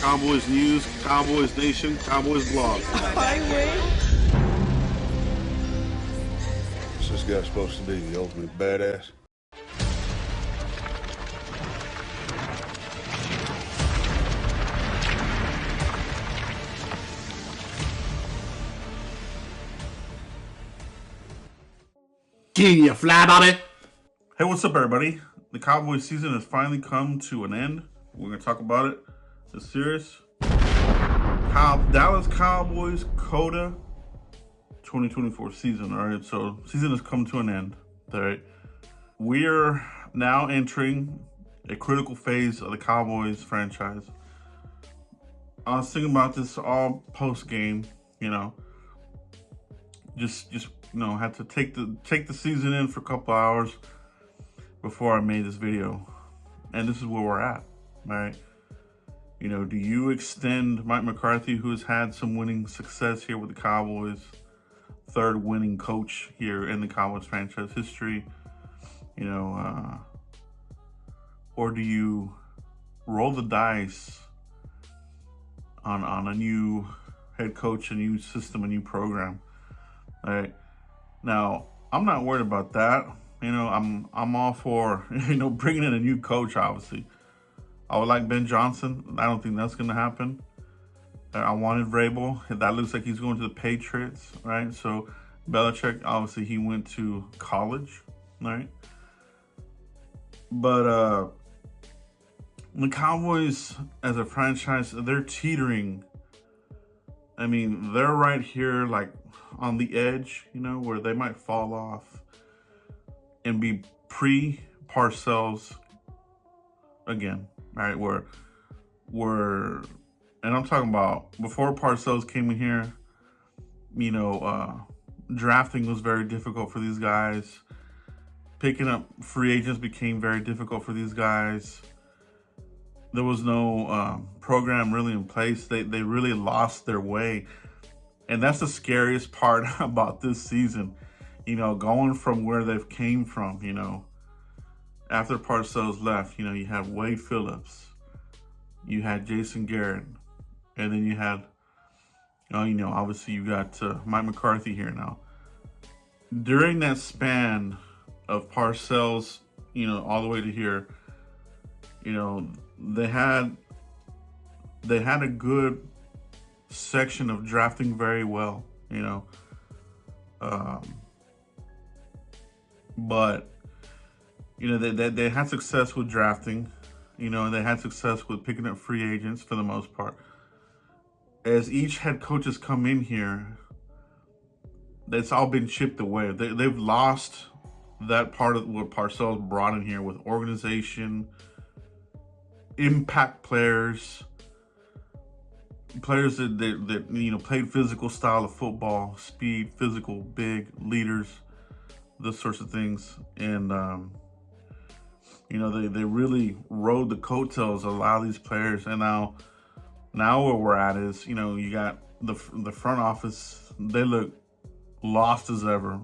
Cowboys News, Cowboys Nation, Cowboys Blog. What's this guy supposed to be, the ultimate badass? Can you fly, Bobby? Hey, what's up, everybody? The Cowboys season has finally come to an end. We're going to talk about it. It's serious. Dallas Cowboys Coda 2024 season. All right, so season has come to an end. All right, we're now entering a critical phase of the Cowboys franchise. I was thinking about this all post game. Just had to take the season in for a couple hours before I made this video, and this is where we're at. All right. Do you extend Mike McCarthy, who has had some winning success here with the Cowboys, third winning coach here in the Cowboys franchise history, or do you roll the dice on a new head coach, a new system, a new program? All right. Now, I'm not worried about that. I'm all for, bringing in a new coach, obviously. I would like Ben Johnson. I don't think that's going to happen. I wanted Vrabel. That looks like he's going to the Patriots, right? So Belichick, obviously, he went to college, right? But the Cowboys, as a franchise, they're teetering. I mean, they're right here, like, on the edge, where they might fall off and be pre-Parcells again. All right, and I'm talking about before Parcells came in here, drafting was very difficult for these guys. Picking up free agents became very difficult for these guys. There was no program really in place. They really lost their way. And that's the scariest part about this season, going from where they've came from, after Parcells left, you had Wade Phillips, you had Jason Garrett, and then you had, obviously you got Mike McCarthy here now. During that span of Parcells, all the way to here, they had a good section of drafting very well, but they had success with drafting, and they had success with picking up free agents for the most part. As each head coach has come in here, it's all been chipped away. They've lost that part of what Parcells brought in here with organization, impact players that played physical style of football, speed, physical, big leaders, those sorts of things. And they really rode the coattails of a lot of these players. And now where we're at is, you got the front office, they look lost as ever.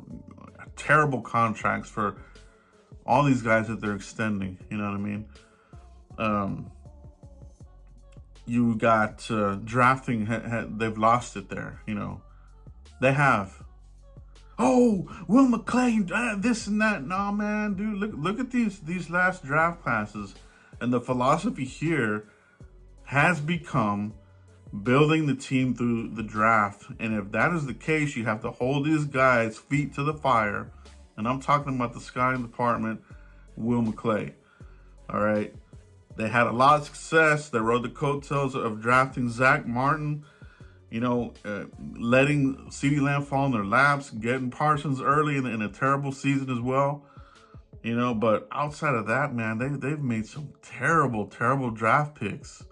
Terrible contracts for all these guys that they're extending, you know what I mean? You got drafting, they've lost it there, They have. Oh, Will McClay, this and that. No, man, dude, look at these last draft classes. And the philosophy here has become building the team through the draft. And if that is the case, you have to hold these guys' feet to the fire. And I'm talking about the scouting department, Will McClay. All right. They had a lot of success. They rode the coattails of drafting Zach Martin, letting CeeDee Lamb fall in their laps, getting Parsons early in a terrible season as well. But outside of that, man, they've made some terrible, terrible draft picks.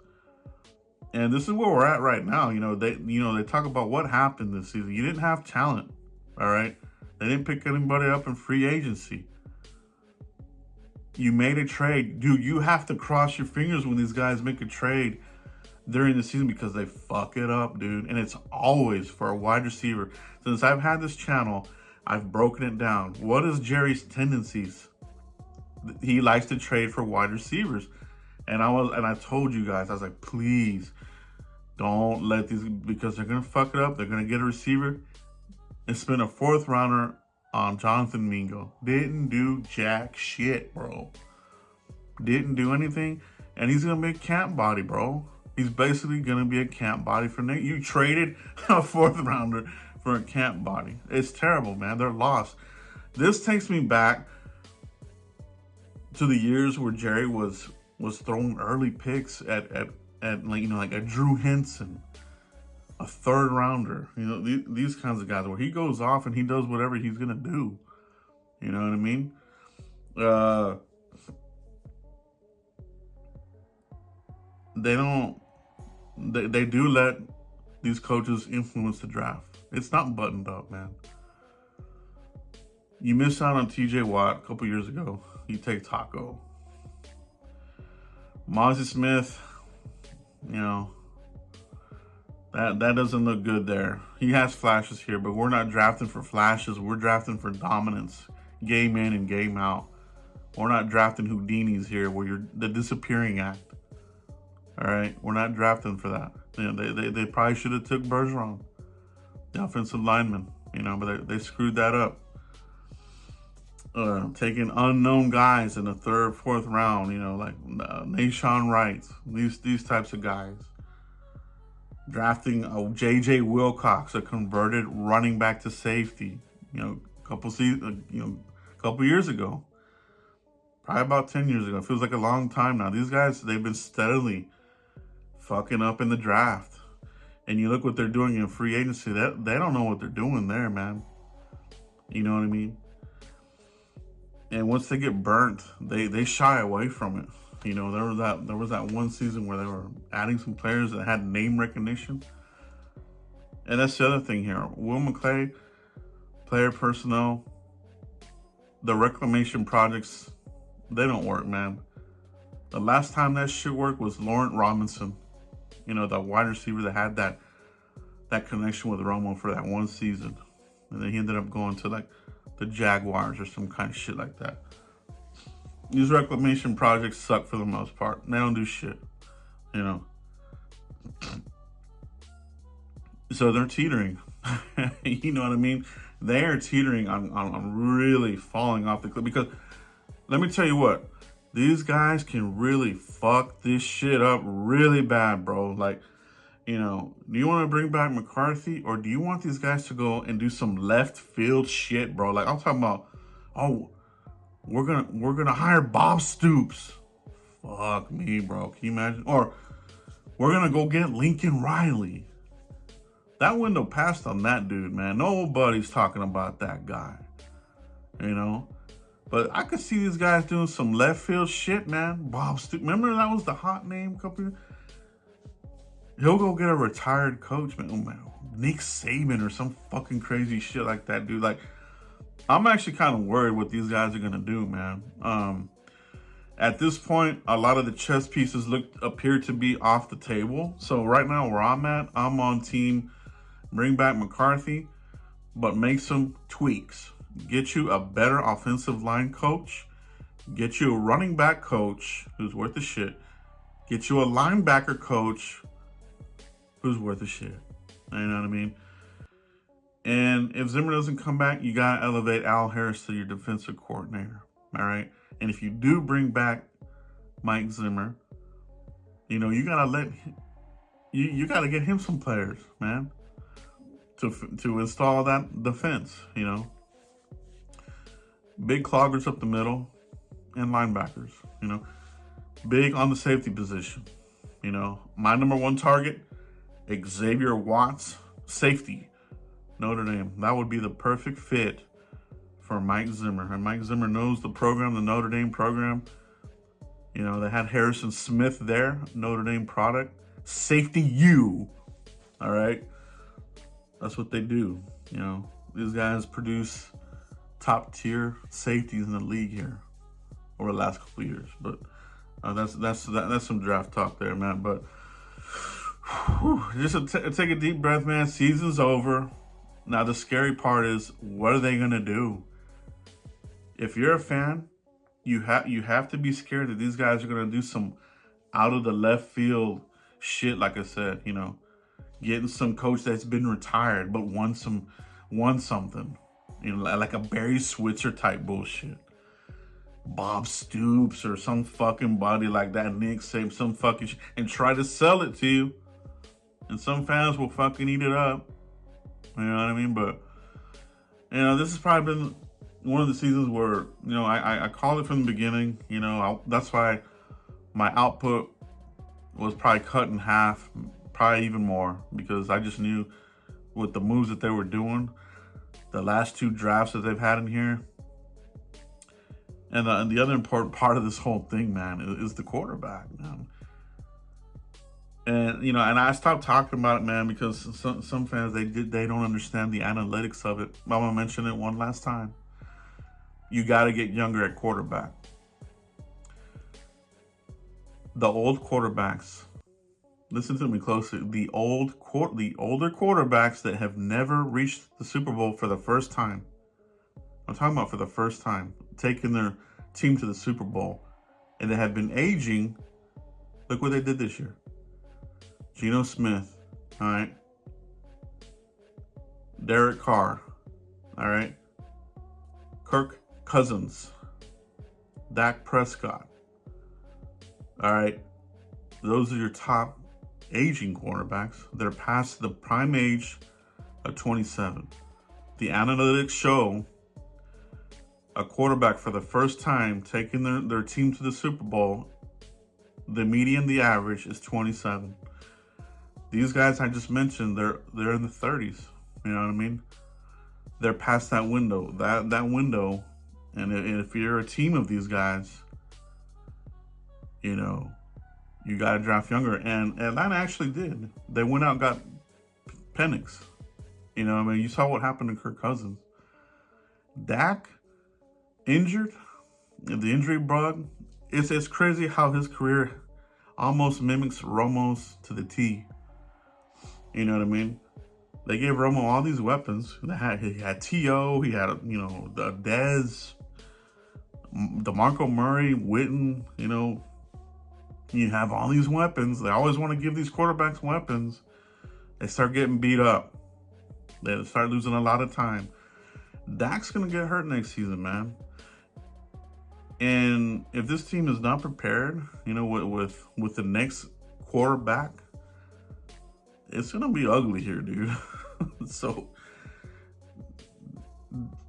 And this is where we're at right now. They talk about what happened this season. You didn't have talent, all right? They didn't pick anybody up in free agency. You made a trade. Dude, you have to cross your fingers when these guys make a trade during the season because they fuck it up, dude. And it's always for a wide receiver. Since I've had this channel, I've broken it down. What is Jerry's tendencies? He likes to trade for wide receivers. And I told you guys, I was like, please, Don't let these, because they're gonna fuck it up. They're gonna get a receiver and spend a 4th rounder on Jonathan Mingo. Didn't do jack shit, bro. Didn't do anything, and he's gonna be a camp body, bro. He's basically gonna be a camp body for Nick. You traded a 4th rounder for a camp body. It's terrible, man. They're lost. This takes me back to the years where Jerry was throwing early picks at like, you know, like a Drew Henson, a 3rd rounder. You know, these kinds of guys where he goes off and he does whatever he's gonna do. You know what I mean? They do let these coaches influence the draft. It's not buttoned up, man. You missed out on TJ Watt a couple years ago. You take Taco. Mozzie Smith, you know, that doesn't look good there. He has flashes here, but we're not drafting for flashes. We're drafting for dominance, game in and game out. We're not drafting Houdinis here, where you're the disappearing act. All right, we're not drafting for that. You know, they probably should have took Bergeron, the offensive lineman. You know, but they screwed that up. Taking unknown guys in the 3rd, 4th round. You know, like Nashawn Wright, these types of guys. Drafting a J.J. Wilcox, a converted running back to safety. You know, a couple years ago. Probably about 10 years ago. It feels like a long time now. These guys, they've been steadily fucking up in the draft. And you look what they're doing in free agency. They don't know what they're doing there, man. You know what I mean? And once they get burnt, they shy away from it. You know, there was that one season where they were adding some players that had name recognition. And that's the other thing here. Will McClay, player personnel, the reclamation projects, they don't work, man. The last time that shit worked was Laurent Robinson. You know, the wide receiver that had that connection with Romo for that one season. And then he ended up going to like the Jaguars or some kind of shit like that. These reclamation projects suck for the most part. They don't do shit, you know. So they're teetering. You know what I mean? They are teetering on really falling off the cliff. Because let me tell you what, these guys can really fuck this shit up really bad, bro. Like, you know, do you want to bring back McCarthy, or do you want these guys to go and do some left field shit, bro? Like, I'm talking about, oh, we're gonna hire Bob Stoops. Fuck me, bro. Can you imagine? Or we're gonna go get Lincoln Riley. That window passed on that dude, man. Nobody's talking about that guy. You know? But I could see these guys doing some left field shit, man. Bob Stoops. Remember that was the hot name a couple years? He'll go get a retired coach, man. Oh, man. Nick Saban or some fucking crazy shit like that, dude. Like, I'm actually kind of worried what these guys are going to do, man. At this point, a lot of the chess pieces appear to be off the table. So right now where I'm at, I'm on team bring back McCarthy, but make some tweaks. Get you a better offensive line coach. Get you a running back coach who's worth the shit. Get you a linebacker coach who's worth the shit. You know what I mean? And if Zimmer doesn't come back, you got to elevate Al Harris to your defensive coordinator. All right? And if you do bring back Mike Zimmer, you know, you got to you got to get him some players, man, to install that defense, you know. Big cloggers up the middle and linebackers, you know. Big on the safety position. You know, my number one target, Xavier Watts, safety, Notre Dame. That would be the perfect fit for Mike Zimmer. And Mike Zimmer knows the program, the Notre Dame program. You know, they had Harrison Smith there, Notre Dame product. Safety U. All right? That's what they do. You know, these guys produce top tier safeties in the league here over the last couple of years. But that's some draft talk there, man. But just take a deep breath, man. Season's over. Now the scary part is, what are they gonna do? If you're a fan, you have to be scared that these guys are gonna do some out of the left field shit. Like I said, you know, getting some coach that's been retired but won something, you know, like a Barry Switzer type bullshit. Bob Stoops or some fucking body like that, Nick Saban, some fucking and try to sell it to you. And some fans will fucking eat it up. You know what I mean? But, you know, this has probably been one of the seasons where, you know, I called it from the beginning. You know, that's why my output was probably cut in half, probably even more, because I just knew with the moves that they were doing, the last 2 drafts that they've had in here, and the other important part of this whole thing, man, is the quarterback, man. And, you know, and I stopped talking about it, man, because some fans, they don't understand the analytics of it. I'm going to mention it one last time. You got to get younger at quarterback. The old quarterbacks, listen to me closely, the older quarterbacks that have never reached the Super Bowl for the first time, I'm talking about for the first time, taking their team to the Super Bowl, and they have been aging. Look what they did this year. Geno Smith, all right. Derek Carr, all right. Kirk Cousins, Dak Prescott, all right. Those are your top aging quarterbacks. They're past the prime age of 27. The analytics show a quarterback for the first time taking their team to the Super Bowl, the median, the average is 27. These guys I just mentioned, they're in the 30s. You know what I mean? They're past that window. That window, and if you're a team of these guys, you know, you got to draft younger. And Atlanta actually did. They went out and got Penix. You know what I mean? You saw what happened to Kirk Cousins. Dak, injured, the injury bug. It's crazy how his career almost mimics Romo's to the T. You know what I mean? They gave Romo all these weapons. He had T.O., he had, you know, the Dez, DeMarco Murray, Witten, you know. You have all these weapons. They always want to give these quarterbacks weapons. They start getting beat up. They start losing a lot of time. Dak's going to get hurt next season, man. And if this team is not prepared, you know, with the next quarterback, it's going to be ugly here, dude. So,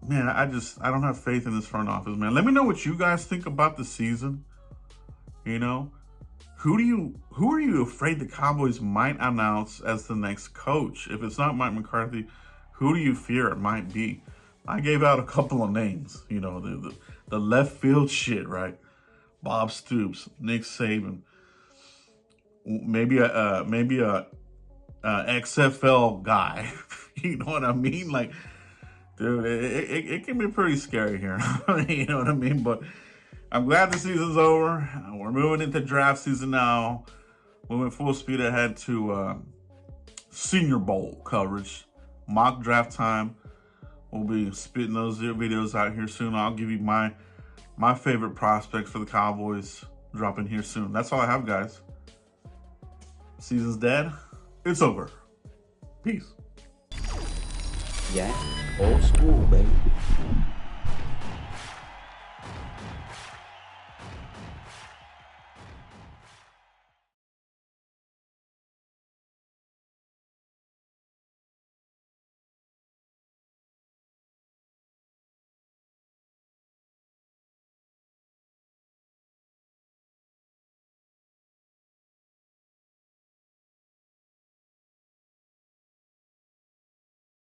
man, I don't have faith in this front office, man. Let me know what you guys think about the season. You know, who are you afraid the Cowboys might announce as the next coach? If it's not Mike McCarthy, who do you fear it might be? I gave out a couple of names, you know, the left field shit, right? Bob Stoops, Nick Saban, maybe a XFL guy. You know what I mean? Like, dude, it can be pretty scary here. You know what I mean? But I'm glad the season's over. We're moving into draft season now. Moving full speed ahead to Senior Bowl coverage, mock draft time. We'll be spitting those videos out here soon. I'll give you my favorite prospects for the Cowboys dropping here soon. That's all I have, guys. Season's dead. It's over. Peace. Yeah, old school, baby.